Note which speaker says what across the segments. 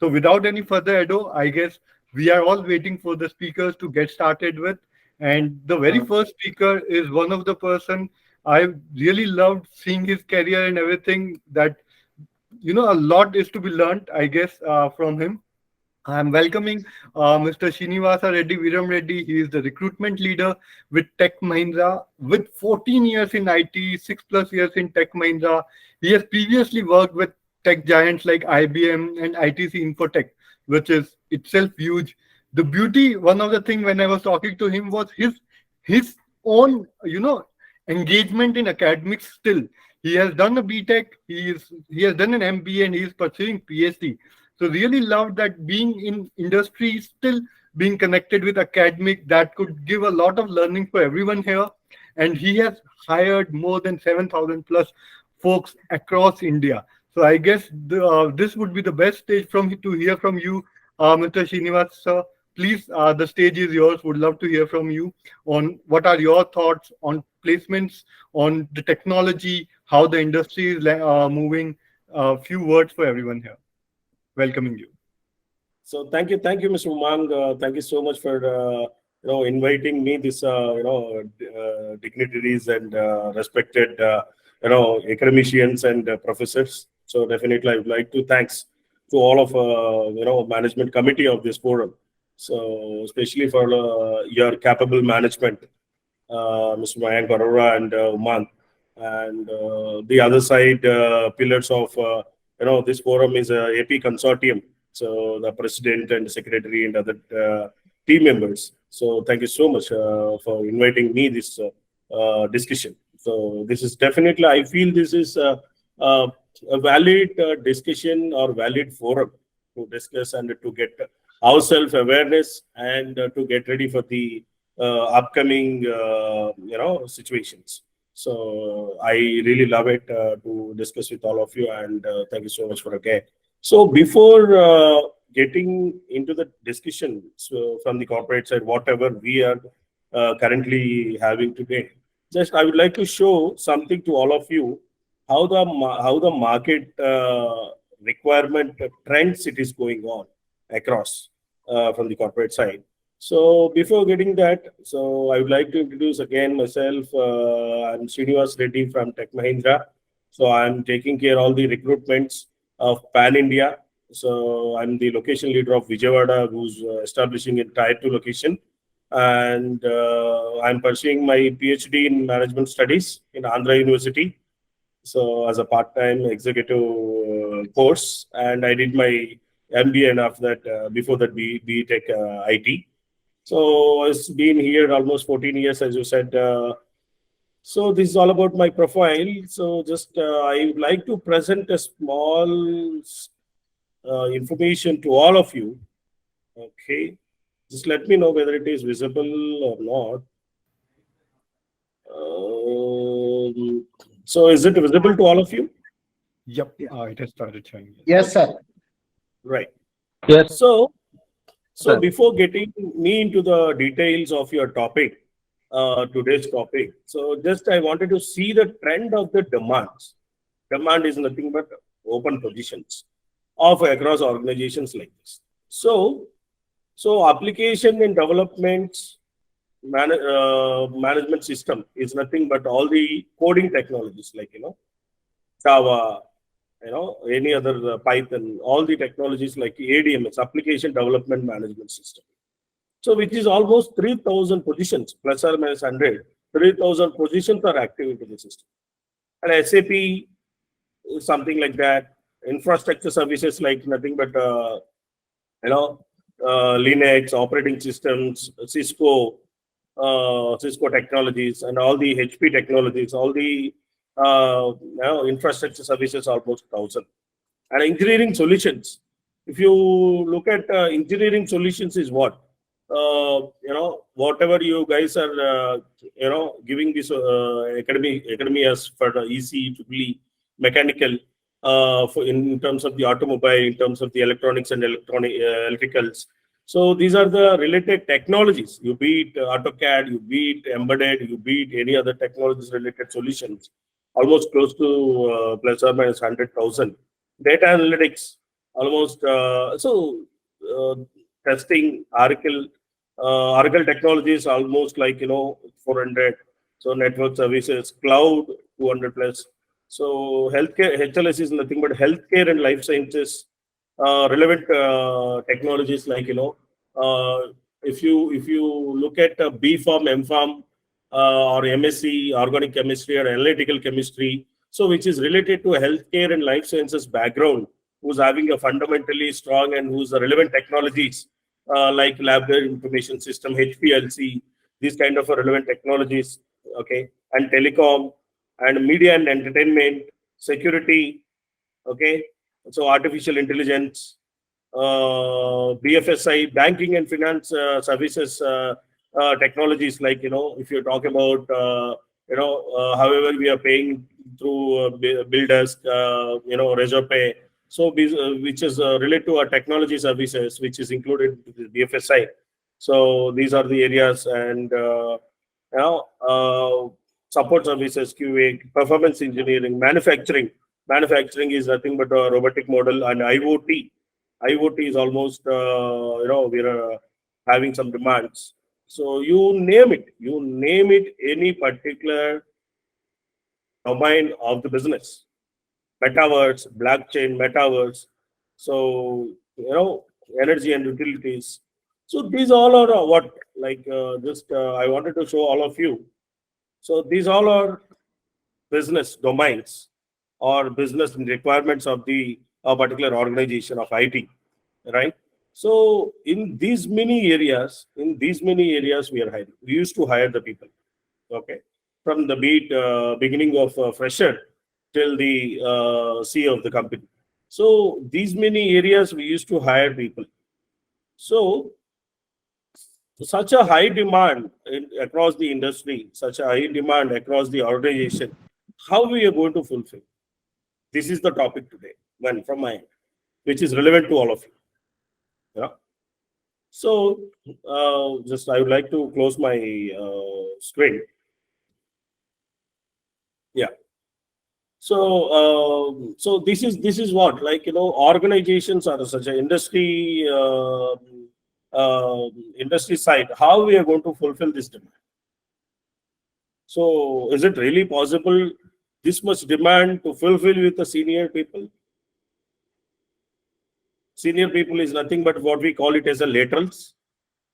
Speaker 1: So without any further ado, I guess we are all waiting for the speakers to get started with. And the very first speaker is one of the person I really loved seeing his career and everything that, a lot is to be learned, I guess, from him. I'm welcoming Mr. Srinivasa Reddy Viram Reddy. He is the recruitment leader with Tech Mahindra. With 14 years in IT, 6 plus years in Tech Mahindra, he has previously worked with tech giants like IBM and ITC Infotech, which is itself huge. The beauty, one of the things when I was talking to him was his own, engagement in academics still. He has done a BTech, he has done an MBA, and he is pursuing PhD. So really love that being in industry, still being connected with academic, that could give a lot of learning for everyone here. And he has hired more than 7,000 plus folks across India. So I guess this would be the best stage to hear from you, Mr. Srinivas sir. Please, the stage is yours. Would love to hear from you on what are your thoughts on placements, on the technology, how the industry is moving. A few words for everyone here. Welcoming you.
Speaker 2: So thank you, Mr. Umang. Thank you so much for inviting me. This dignitaries and respected academicians and professors. So definitely, I would like to thanks to all of management committee of this forum. So especially for your capable management, Mr. Mayank Arora and Umang, and the other side pillars of this forum is a AP consortium. So the president and secretary and other team members. So thank you so much for inviting me this discussion. So this is definitely, I feel this is a valid discussion or valid forum to discuss and to get our self-awareness and to get ready for the upcoming situations. So I really love it to discuss with all of you, and thank you so much for again. So before getting into the discussion from the corporate side, whatever we are currently having today, just I would like to show something to all of you how the market requirement trends it is going on across from the corporate side. So before getting that, so I would like to introduce again myself. I'm Srinivas Reddy from Tech Mahindra. So I'm taking care of all the recruitments of Pan India. So I'm the location leader of Vijayawada, who's establishing a Tier 2 location. And I'm pursuing my PhD in management studies in Andhra University. So as a part-time executive course, and I did my MBA, and after that, before that, BTech IT. So it's been here almost 14 years, as you said. So this is all about my profile. So just I would like to present a small information to all of you. Okay, just let me know whether it is visible or not. So is it visible to all of you?
Speaker 1: Yep, it has started showing.
Speaker 3: Yes, sir.
Speaker 2: Right.
Speaker 3: Yes.
Speaker 2: So
Speaker 3: Sir.
Speaker 2: before getting me into the details of your topic, today's topic, so just I wanted to see the trend of the demands. Demand is nothing but open positions of across organizations like this. So application and development management system is nothing but all the coding technologies like Java, any other Python, all the technologies like ADMS, Application Development Management System. So which is almost 3,000 positions, plus or minus 100, 3,000 positions are active into the system. And SAP is something like that. Infrastructure services like nothing but, Linux, operating systems, Cisco technologies, and all the HP technologies, all the infrastructure services almost 1,000. And engineering solutions, if you look at engineering solutions is what whatever you guys are giving this academy as for the EC to be mechanical for in terms of the automobile, in terms of the electronics and electricals. So these are the related technologies. You beat AutoCAD, you beat embedded, you beat any other technologies related solutions. Almost close to plus or minus 100,000. Data analytics, almost uh, testing Oracle technologies almost like 400. So network services, cloud 200 plus. So healthcare HLS is nothing but healthcare and life sciences relevant technologies like if you look at B Farm, M Farm, or MSc organic chemistry or analytical chemistry, so which is related to healthcare and life sciences background, who's having a fundamentally strong and who's the relevant technologies like lab information system, HPLC, these kind of relevant technologies, okay, and telecom and media and entertainment, security, okay, so artificial intelligence, BFSI, banking and finance services technologies like if you talk about however we are paying through Billdesk, Reserve, so which is related to our technology services, which is included in the BFSI. So these are the areas, and support services, QA, performance engineering, manufacturing. Manufacturing is nothing but a robotic model, and IoT. IoT is almost, we're having some demands. So you name it, any particular domain of the business, metaverse, blockchain, metaverse. So, energy and utilities. So these all are what, like, just I wanted to show all of you. So these all are business domains or business requirements of the particular organization of IT, right? So in these many areas, we are hiring. We used to hire the people, okay, from the beginning of fresher till the CEO of the company. So these many areas we used to hire people. So such a high demand across the industry, such a high demand across the organization, how we are going to fulfill? This is the topic today, one from my end, which is relevant to all of you. Yeah. So, just I would like to close my screen. Yeah. So, so this is what, like, organizations are such an industry industry side. How we are going to fulfill this demand? So, is it really possible this much demand to fulfill with the senior people? Senior people is nothing but what we call it as a laterals.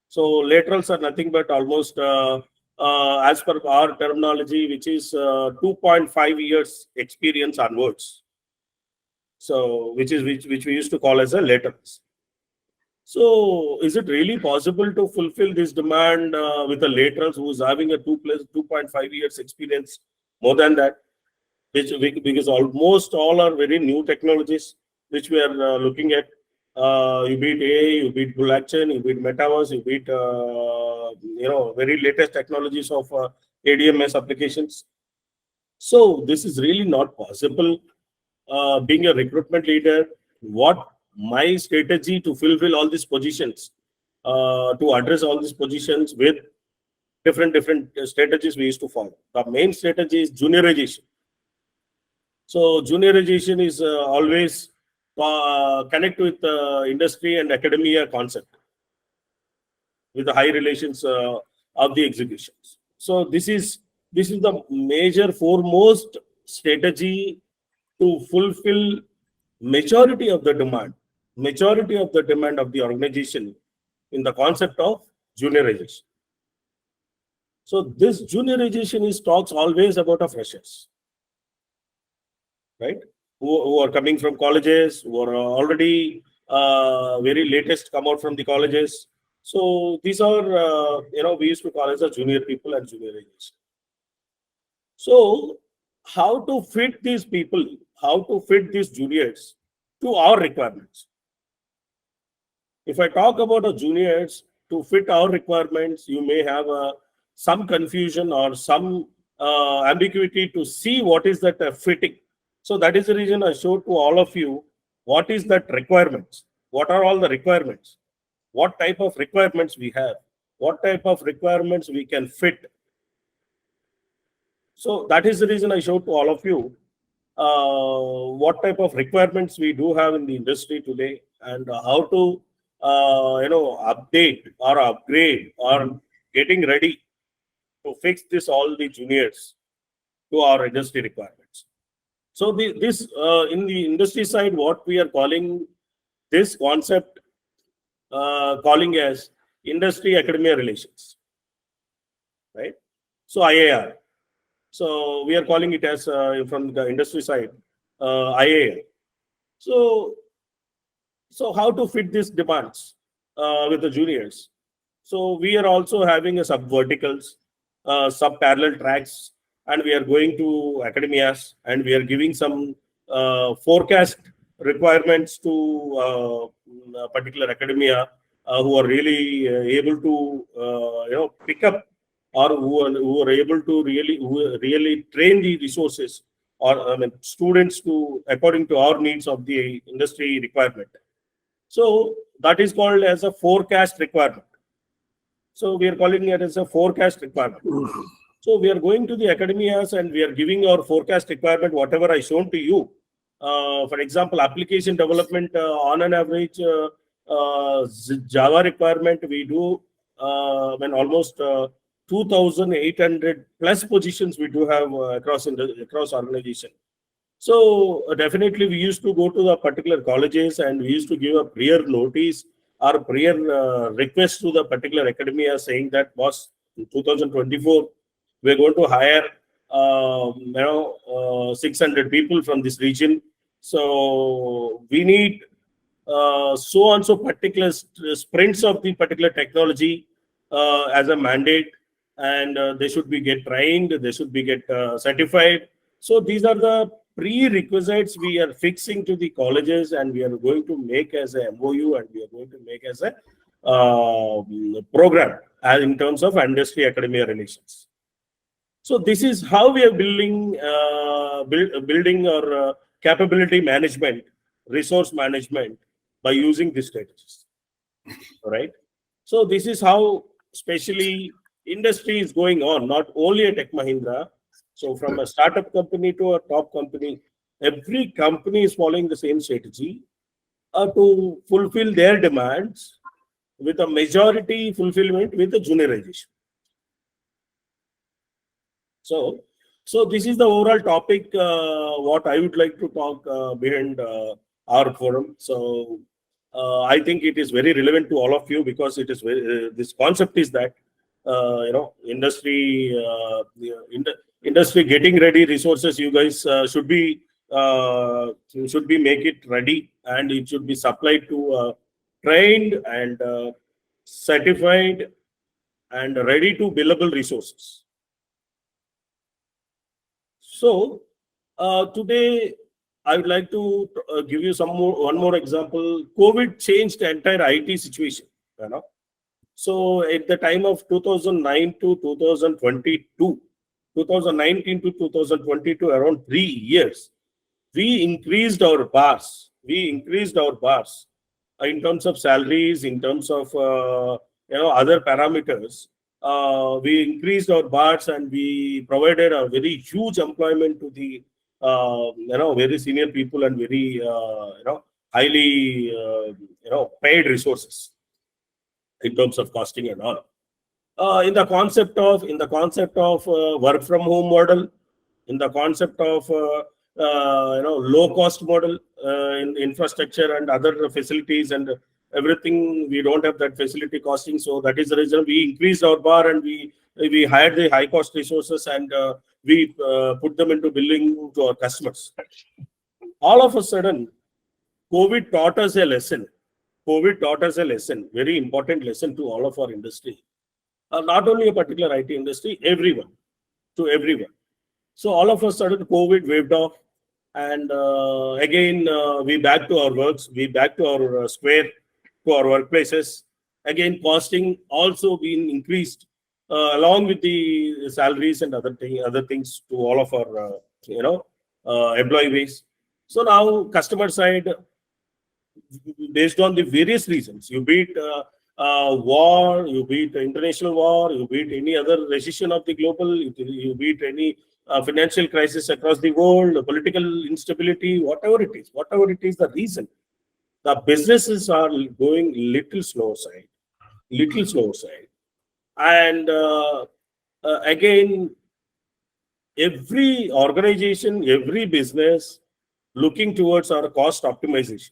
Speaker 2: So laterals are nothing but almost, as per our terminology, which is 2.5 years experience onwards. So which we used to call as a laterals. So is it really possible to fulfill this demand with a laterals who is having a 2.5 years experience, more than that? Because almost all are very new technologies which we are looking at. You beat AI, you beat blockchain, you beat metaverse, you beat very latest technologies of ADMS applications. So this is really not possible. Being a recruitment leader, what my strategy to fulfill all these positions, to address all these positions with different strategies we used to follow. The main strategy is juniorization. So juniorization is always connect with industry and academia concept with the high relations of the executions. So this is the major foremost strategy to fulfill majority of the demand of the organization in the concept of juniorization. So this juniorization is talks always about a freshers, right? Who are coming from colleges, who are already very latest come out from the colleges. So these are, we used to call as a junior people and juniorization. So how to fit these people, how to fit these juniors to our requirements? If I talk about the juniors to fit our requirements, you may have some confusion or some ambiguity to see what is that fitting. So that is the reason I showed to all of you what is that requirements. What are all the requirements? What type of requirements we have? What type of requirements we can fit? So that is the reason I showed to all of you what type of requirements we do have in the industry today, and how to update or upgrade or getting ready to fix this all the juniors to our industry requirements. So this in the industry side, what we are calling this concept, calling as industry academia relations, right? So IAR. So we are calling it as from the industry side, IAR. So how to fit these demands with the juniors? So we are also having a sub verticals, sub parallel tracks, and we are going to academias, and we are giving some forecast requirements to a particular academia who are really able to pick up, or who are able to really train the resources, or students to according to our needs of the industry requirement. So that is called as a forecast requirement. So we are calling it as a forecast requirement. So we are going to the academias and we are giving our forecast requirement, whatever I shown to you. For example, application development on an average, Java requirement we do when almost 2,800 plus positions we do have across organization. So definitely we used to go to the particular colleges and we used to give a prior notice or prior request to the particular academia saying that, boss, in 2024 we're going to hire 600 people from this region. So we need so and so particular sprints of the particular technology as a mandate, and they should be get trained, they should be get certified. So these are the prerequisites we are fixing to the colleges, and we are going to make as a MOU, and we are going to make as a program in terms of industry academia relations. So this is how we are building our capability management, resource management by using these strategies. All right. So this is how, especially, industry is going on, not only at Tech Mahindra. So from a startup company to a top company, every company is following the same strategy to fulfill their demands with a majority fulfillment with the juniorization. So this is the overall topic what I would like to talk behind our forum. So I think it is very relevant to all of you, because it is this concept is that industry industry getting ready resources. You guys should be make it ready, and it should be supplied to trained and certified and ready to billable resources. So today I would like to give you one more example. COVID changed the entire IT situation. So at the time of 2009 to 2022, 2019 to 2022, around 3 years, we increased our bars. In terms of salaries, in terms of other parameters. We increased our bars, and we provided a very huge employment to the very senior people and very highly paid resources in terms of costing and all. In the concept of work from home model, in the concept of low cost model in infrastructure and other facilities and everything, we don't have that facility costing. So that is the reason we increased our bar, and we hired the high cost resources, and we put them into billing to our customers. All of a sudden, COVID taught us a lesson. Very important lesson to all of our industry. Not only a particular IT industry, everyone. So all of a sudden, COVID waved off, and again we back to our works, we back to our square, to our workplaces. Again, costing also been increased along with the salaries and other things to all of our employee base. So now customer side, based on the various reasons, you beat war, you beat international war, you beat any other recession of the global, you beat any financial crisis across the world, political instability, whatever it is the reason, the businesses are going little slower side. And again, every organization, every business looking towards our cost optimization.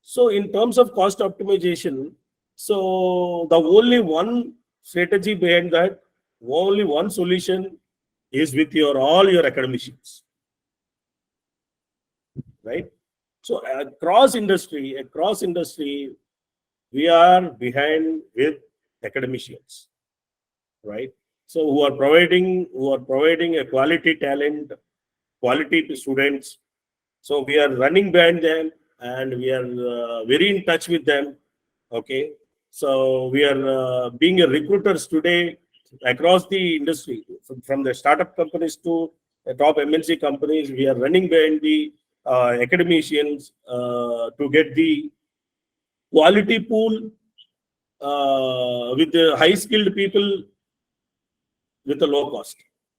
Speaker 2: So in terms of cost optimization, so the only one strategy behind that, only one solution is with all your academicians, right? So across industry, we are behind with academicians, right? So who are providing a quality talent, quality to students. So we are running behind them, and we are very in touch with them. Okay, so we are being a recruiters today across the industry, from the startup companies to the top MNC companies. We are running behind the academicians to get the quality pool with the high skilled people with a low cost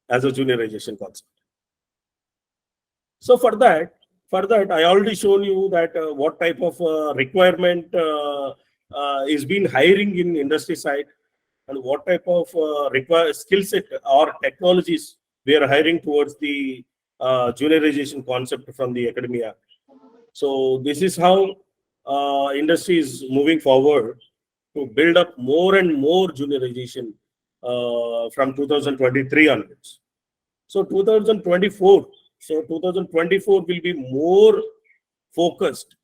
Speaker 2: as a juniorization concept. So for that, I already shown you that what type of requirement is being hiring in industry side, and what type of require skill set or technologies we are hiring towards the juniorization concept from the academia. So this is how industry is moving forward to build up more and more juniorization from 2023 onwards. So 2024, so 2024 will be more focused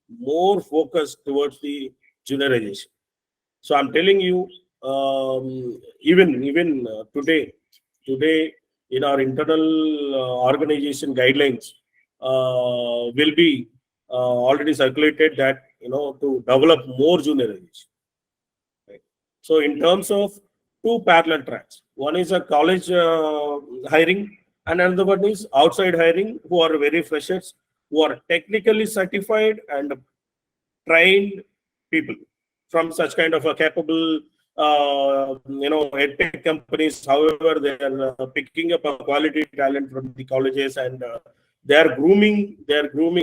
Speaker 2: towards the juniorization. So I'm telling you, even today in our internal organization guidelines will be already circulated that to develop more juniorization. Right? So in terms of two parallel tracks, one is a college hiring, and another one is outside hiring, who are very freshers, who are technically certified and trained people from such kind of a capable, edtech companies. However, they are picking up a quality talent from the colleges, and they are grooming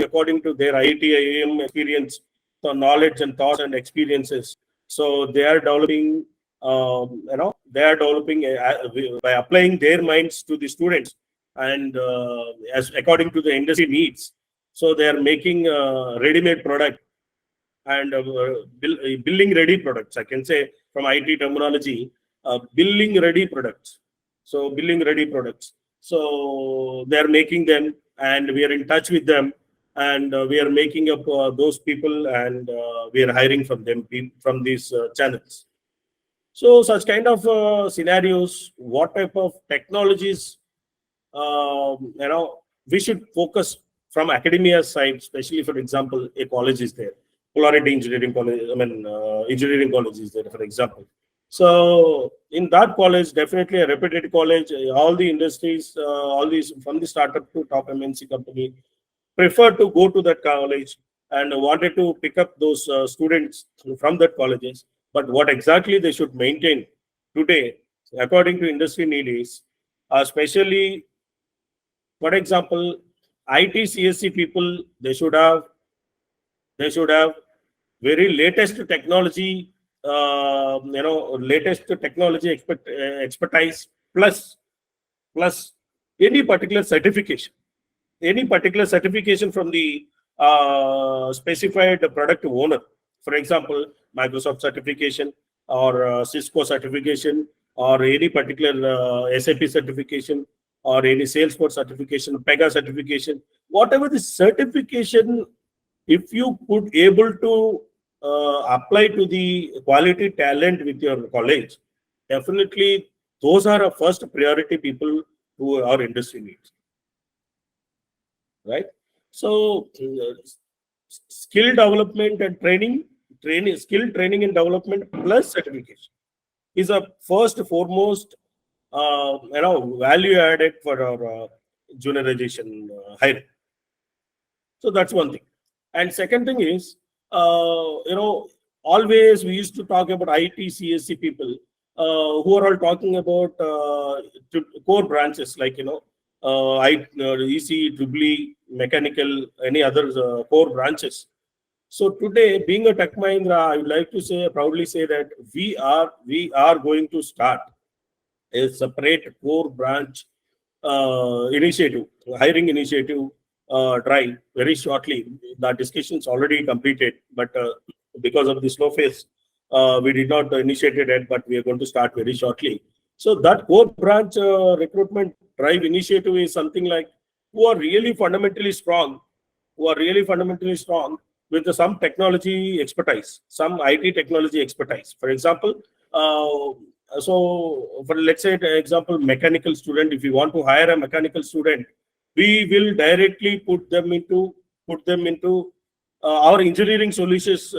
Speaker 2: according to their IIT, IIM experience, the knowledge and thoughts and experiences. So they are developing, by applying their minds to the students, and as according to the industry needs. So they are making ready-made product and billing ready products. I can say from IT terminology, billing ready products. So billing ready products. So they are making them, and we are in touch with them, and we are making up those people, and we are hiring from them from these channels. So such kind of scenarios, what type of technologies, we should focus from academia side, especially for example, a college is there, Polarity Engineering College. Engineering college is there, for example. So in that college, definitely a reputed college, all the industries, all these from the startup to top MNC company prefer to go to that college and wanted to pick up those students from that colleges. But what exactly they should maintain today, according to industry need is, especially, for example, IT CSC people, they should have very latest technology, latest technology expertise, plus any particular certification from the specified product owner. For example, Microsoft certification, or Cisco certification, or any particular SAP certification, or any Salesforce certification, Pega certification, whatever the certification, if you could able to apply to the quality talent with your college, definitely those are a first priority people who our industry needs, right? So skill development and skill training and development plus certification is a first foremost value added for our juniorization hiring. So that's one thing. And second thing is, always we used to talk about IT CSC people. who are all talking about core branches like EC, EEE, mechanical, any other core branches. So today, being a Tech Mahindra, I would like to say proudly say that we are going to start a separate core branch initiative, hiring initiative drive very shortly. The discussions already completed, but because of the slow phase, we did not initiate it yet, but we are going to start very shortly. So that core branch recruitment drive initiative is something like who are really fundamentally strong, with some technology expertise, some IT technology expertise. For example, so for let's say the example mechanical student, if you want to hire a mechanical student, we will directly put them into our engineering solutions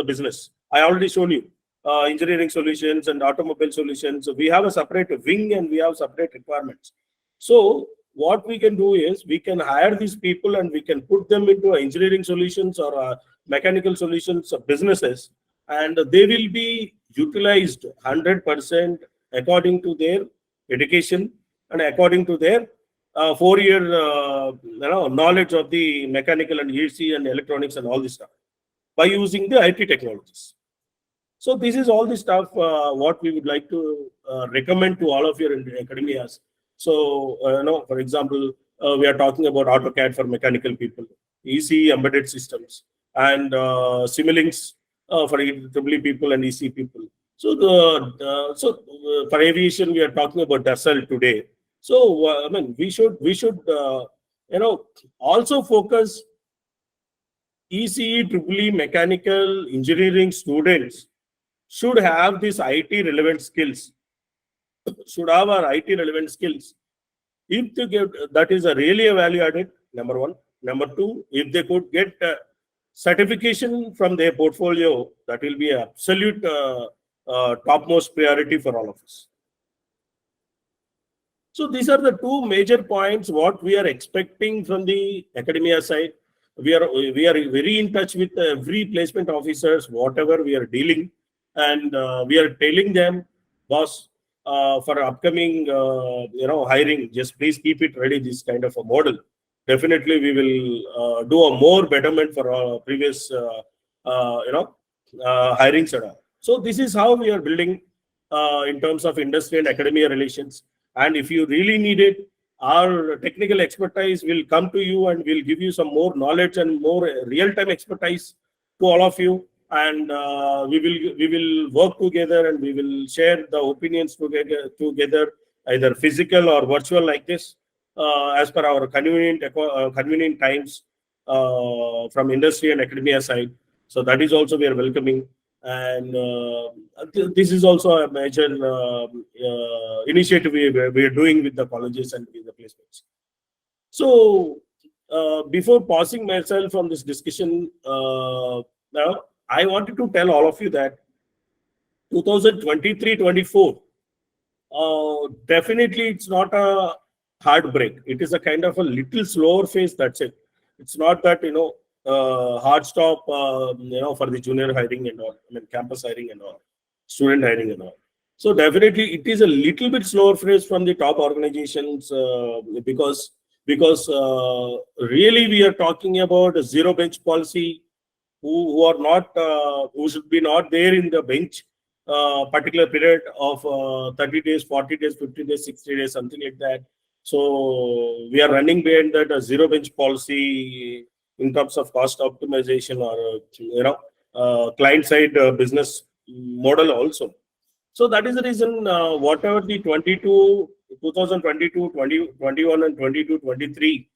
Speaker 2: business. I already shown you engineering solutions and automobile solutions. We have a separate wing and we have separate requirements. So what we can do is we can hire these people and we can put them into engineering solutions or mechanical solutions businesses, and they will be utilized 100% according to their education and according to their 4-year knowledge of the mechanical and EC and electronics and all this stuff by using the IT technologies. So this is all the stuff what we would like to recommend to all of your academias. So for example, we are talking about AutoCAD for mechanical people, EC embedded systems, and Simulink for EEE people and EC people. So for aviation, we are talking about Dassault today. So I mean, we should also focus ECE, EEE, mechanical engineering students should have these IT relevant skills. Should have our IT relevant skills. If they get that is a really a value added. Number one. Number two, if they could get certification from their portfolio, that will be an absolute topmost priority for all of us. So these are the two major points what we are expecting from the academia side. We are very in touch with every placement officers, whatever we are dealing, and we are telling them, boss, for upcoming hiring, just please keep it ready. This kind of a model. Definitely, we will do a more betterment for our previous hiring setup. So this is how we are building in terms of industry and academia relations. And if you really need it, our technical expertise will come to you and will give you some more knowledge and more real-time expertise to all of you. And we will work together and we will share the opinions together, either physical or virtual like this, as per our convenient times from industry and academia side. So that is also we are welcoming. And this is also a major initiative we are doing with the colleges and with the placements. So before pausing myself on this discussion, now I wanted to tell all of you that 2023-24, definitely it's not a hard break. It is a kind of a little slower phase. That's it. It's not that hard stop for the junior hiring and all. I mean campus hiring and all, student hiring and all. So definitely it is a little bit slower phase from the top organizations because really we are talking about a zero bench policy. Who are not who should be not there in the bench particular period of 30 days, 40 days, 50 days, 60 days, something like that. So we are running behind that zero bench policy in terms of cost optimization or client side business model also. So that is the reason whatever the 2022, 2021 and 22, 23,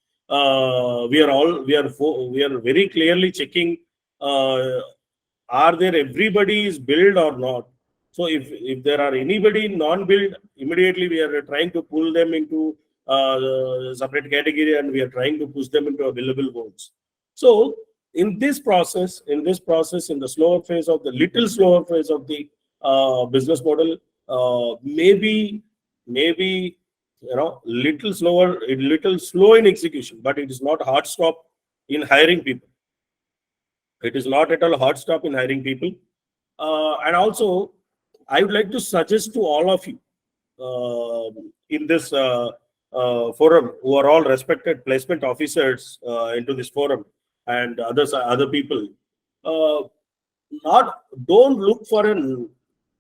Speaker 2: we are very clearly checking are there everybody is billed or not. So if there are anybody non-billed, immediately we are trying to pull them into separate category and we are trying to push them into a billable roles. So in this process, in the slower phase of the business model, maybe little slow in execution, but it is not hard stop in hiring people. It is not at all hard stop in hiring people. And also, I would like to suggest to all of you in this forum, who are all respected placement officers into this forum, and other people, uh, not don't look for a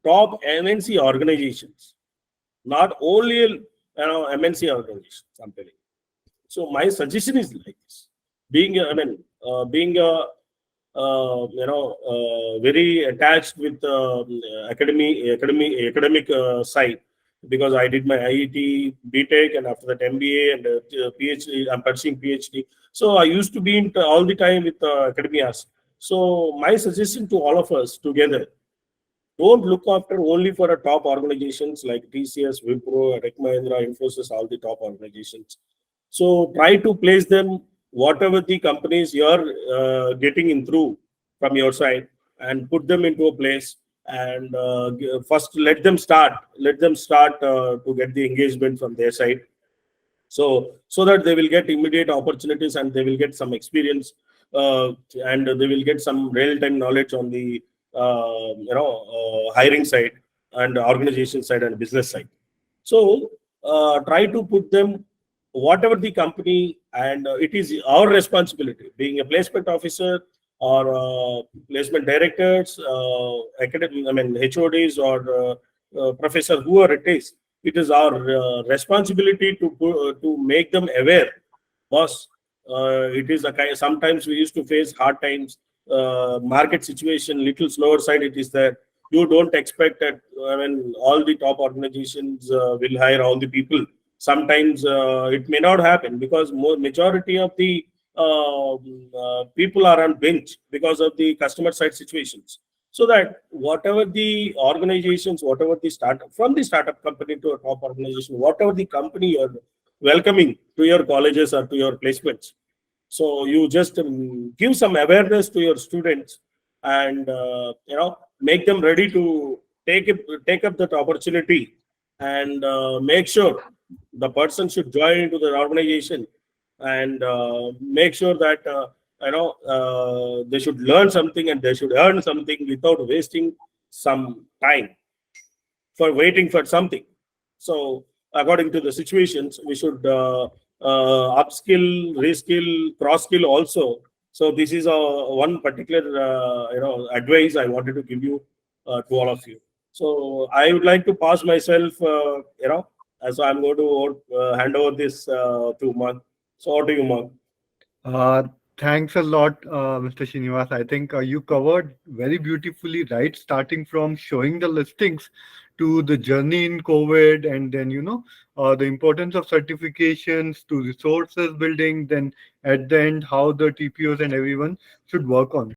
Speaker 2: top MNC organizations, not only MNC organizations. I'm telling you. So my suggestion is like this: being a very attached with academic side, because I did my IET, BTech, and after that MBA and PhD. I'm pursuing PhD. So I used to be in all the time with academias. So my suggestion to all of us together: don't look after only for a top organizations like TCS, Wipro, Tech Mahindra, Infosys, all the top organizations. So try to place them whatever the companies you're getting in through from your side, and put them into a place, and first let them start to get the engagement from their side, so that they will get immediate opportunities, and they will get some experience, and they will get some real time knowledge on the hiring side, and organization side, and business side. So try to put them whatever the company, and it is our responsibility, being a placement officer or placement directors, academic, HODs, or professor, whoever it is. It is our responsibility to make them aware, boss. It is a kind. Sometimes we used to face hard times, market situation little slower side. It is there. You don't expect that. All the top organizations will hire all the people. Sometimes it may not happen, because more majority of the people are on bench because of the customer side situations. So that whatever the organizations, whatever the startup, from the startup company to a top organization, whatever the company you're welcoming to your colleges or to your placements, so you just give some awareness to your students, and make them ready to take up that opportunity, and make sure the person should join into the organization, and make sure that they should learn something, and they should earn something without wasting some time for waiting for something. So, according to the situations, we should upskill, reskill, cross skill also. So, this is one particular advice I wanted to give you to all of you. So, I would like to pass myself, as I'm going to hand over this to Mark. So, over to you, Mark.
Speaker 1: Uh, Thanks a lot, Mr. Srinivas. I think you covered very beautifully, right? Starting from showing the listings to the journey in COVID, and then, the importance of certifications to resources building, then at the end, how the TPOs and everyone should work on.